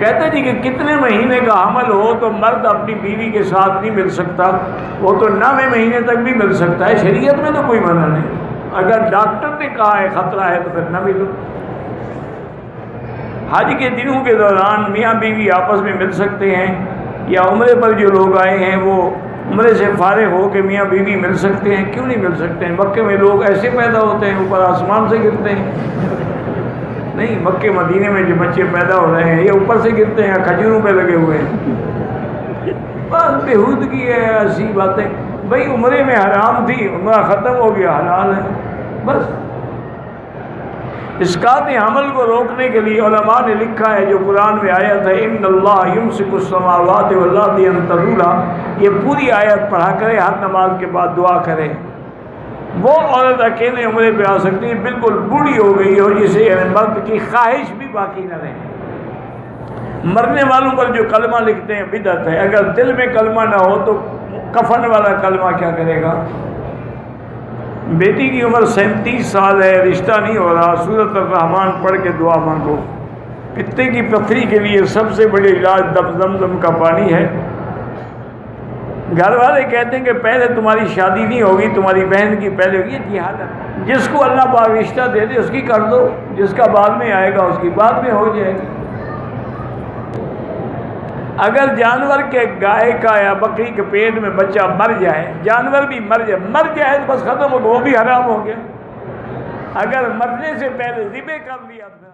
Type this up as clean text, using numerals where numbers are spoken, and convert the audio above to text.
کہتے جی کہ کتنے مہینے کا حمل ہو تو مرد اپنی بیوی کے ساتھ نہیں مل سکتا، وہ تو 9ویں مہینے تک بھی مل سکتا ہے، شریعت میں تو کوئی منع نہیں، اگر ڈاکٹر نے کہا ہے خطرہ ہے تو پھر نہ ملو۔ حج کے دنوں کے دوران میاں بیوی آپس میں مل سکتے ہیں، یا عمرے پر جو لوگ آئے ہیں وہ عمرے سے فارغ ہو کے میاں بیوی مل سکتے ہیں، کیوں نہیں مل سکتے ہیں؟ مکے میں لوگ ایسے پیدا ہوتے ہیں اوپر آسمان سے گرتے ہیں؟ نہیں، مکے مدینے میں جو بچے پیدا ہو رہے ہیں یہ اوپر سے گرتے ہیں، کھجوروں پہ لگے ہوئے ہیں۔ بس بےہودگی ہے، ایسی باتیں۔ بھائی عمرے میں حرام تھی، عمرہ ختم ہو گیا، حلال ہے بس۔ اسقاط حمل کو روکنے کے لیے علماء نے لکھا ہے، جو قرآن میں آیت ہے ان اللہ یمسک السماوات والارض ان تزولا، یہ پوری آیت پڑھا کرے، ہر نماز کے بعد دعا کرے۔ وہ عورت اکیلے عمرے پہ آ سکتی ہے، بالکل بوڑھی ہو گئی ہو، جسے مرد کی خواہش بھی باقی نہ رہے۔ مرنے والوں پر جو کلمہ لکھتے ہیں بدعت ہے، اگر دل میں کلمہ نہ ہو تو کفن والا کلمہ کیا کرے گا؟ بیٹی کی عمر 37 سال ہے، رشتہ نہیں ہو رہا، سورۃ الرحمن پڑھ کے دعا مانگو۔ پتے کی پتھری کے لیے سب سے بڑے علاج زمزم کا پانی ہے۔ گھر والے کہتے ہیں کہ پہلے تمہاری شادی نہیں ہوگی، تمہاری بہن کی پہلے ہوگی، یہ حالت، جس کو اللہ پاک رشتہ دے دے اس کی کر دو، جس کا بعد میں آئے گا اس کی بعد میں ہو جائے گی۔ اگر جانور کے گائے کا یا بکری کے پیٹ میں بچہ مر جائے، جانور بھی مر جائے تو بس ختم ہو گیا، وہ بھی حرام ہو گیا۔ اگر مرنے سے پہلے ذبح کر لیا تو